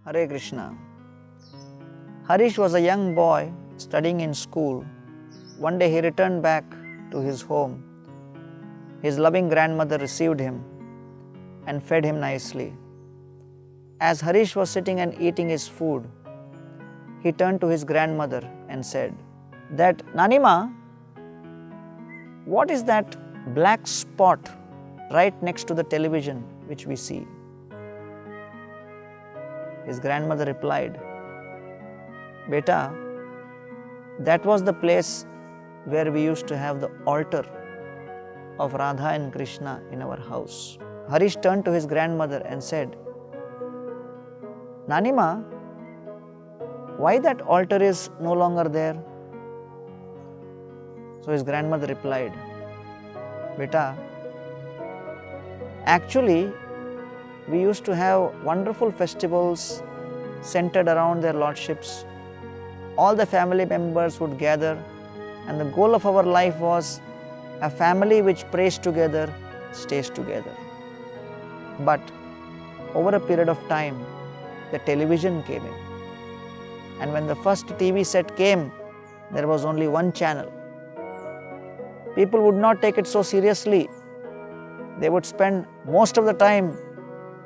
Hare Krishna. Harish was a young boy studying in school. One day he returned back to his home. His loving grandmother received him and fed him nicely. As Harish was sitting and eating his food, he turned to his grandmother and said, "That Nanima, what is that black spot right next to the television which we see?" His grandmother replied, "Beta, that was the place where we used to have the altar of Radha and Krishna in our house." Harish turned to his grandmother and said, "Nanima, why that altar is no longer there?" So his grandmother replied, "Beta, actually we used to have wonderful festivals centered around their lordships. All the family members would gather, and the goal of our life was a family which prays together, stays together. But over a period of time, the television came in. And when the first TV set came, there was only one channel. People would not take it so seriously. They would spend most of the time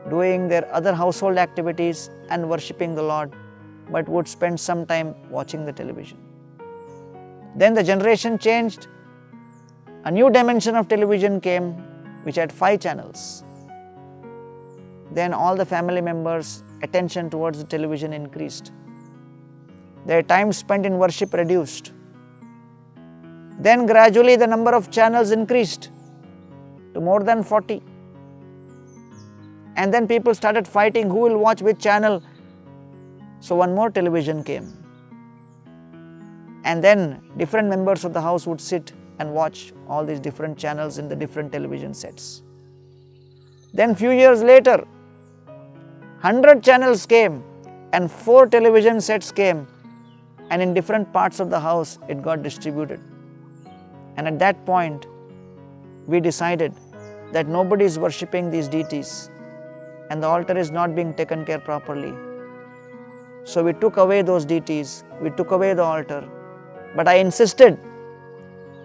doing their other household activities and worshipping the Lord, but would spend some time watching the television. Then the generation changed. A new dimension of television came, which had 5 channels. Then all the family members' attention towards the television increased. Their time spent in worship reduced. Then gradually the number of channels increased to more than 40. And then people started fighting who will watch which channel. So one more television came. And then different members of the house would sit and watch all these different channels in the different television sets. Then few years later, 100 channels came and 4 television sets came, and in different parts of the house it got distributed. And at that point, we decided that nobody is worshipping these deities and the altar is not being taken care properly. So we took away those deities, we took away the altar, but I insisted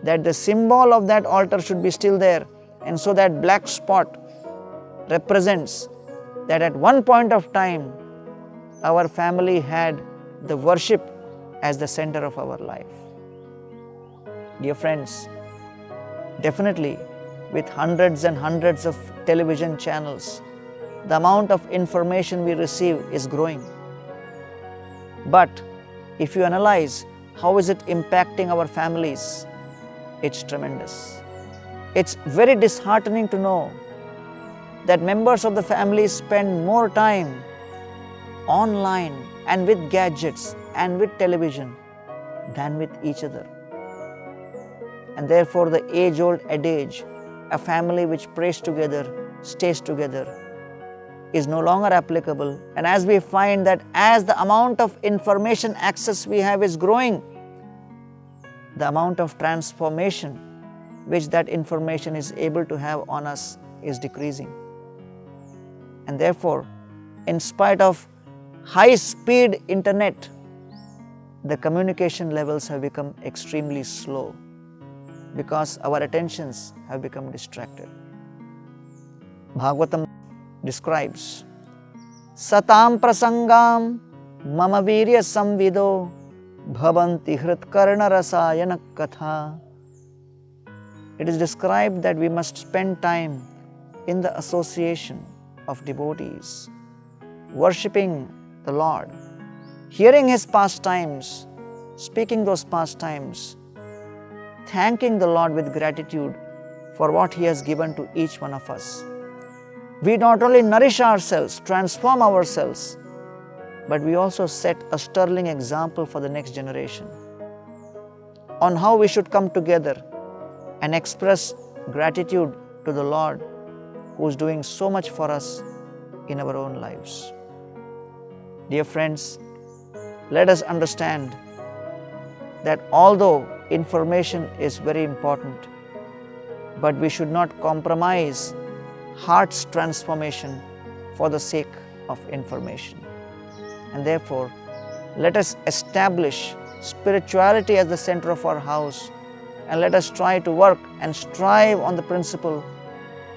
that the symbol of that altar should be still there, and so that black spot represents that at one point of time, our family had the worship as the center of our life. Dear friends, definitely with hundreds and hundreds of television channels, the amount of information we receive is growing. But if you analyze how is it impacting our families, it's tremendous. It's very disheartening to know that members of the family spend more time online and with gadgets and with television than with each other. And therefore the age-old adage, a family which prays together, stays together, is no longer applicable. And as we find that as the amount of information access we have is growing, the amount of transformation which that information is able to have on us is decreasing. And therefore, in spite of high-speed internet, the communication levels have become extremely slow because our attentions have become distracted. Bhagavatam describes, "Satam prasangam mama virya samvido bhavanti hritkarna rasayana katha." It is described that we must spend time in the association of devotees, worshipping the Lord, hearing His pastimes, speaking those pastimes, thanking the Lord with gratitude for what He has given to each one of us. We not only nourish ourselves, transform ourselves, but we also set a sterling example for the next generation on how we should come together and express gratitude to the Lord who is doing so much for us in our own lives. Dear friends, let us understand that although information is very important, but we should not compromise heart's transformation for the sake of information. And therefore, let us establish spirituality as the center of our house, and let us try to work and strive on the principle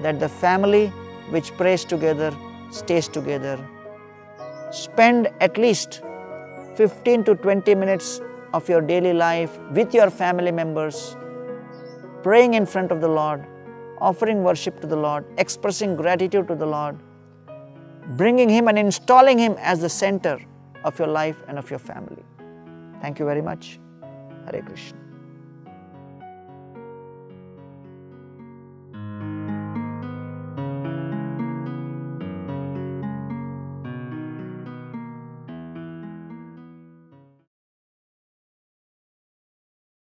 that the family which prays together stays together. Spend at least 15 to 20 minutes of your daily life with your family members, praying in front of the Lord, offering worship to the Lord, expressing gratitude to the Lord, bringing Him and installing Him as the center of your life and of your family. Thank you very much. Hare Krishna.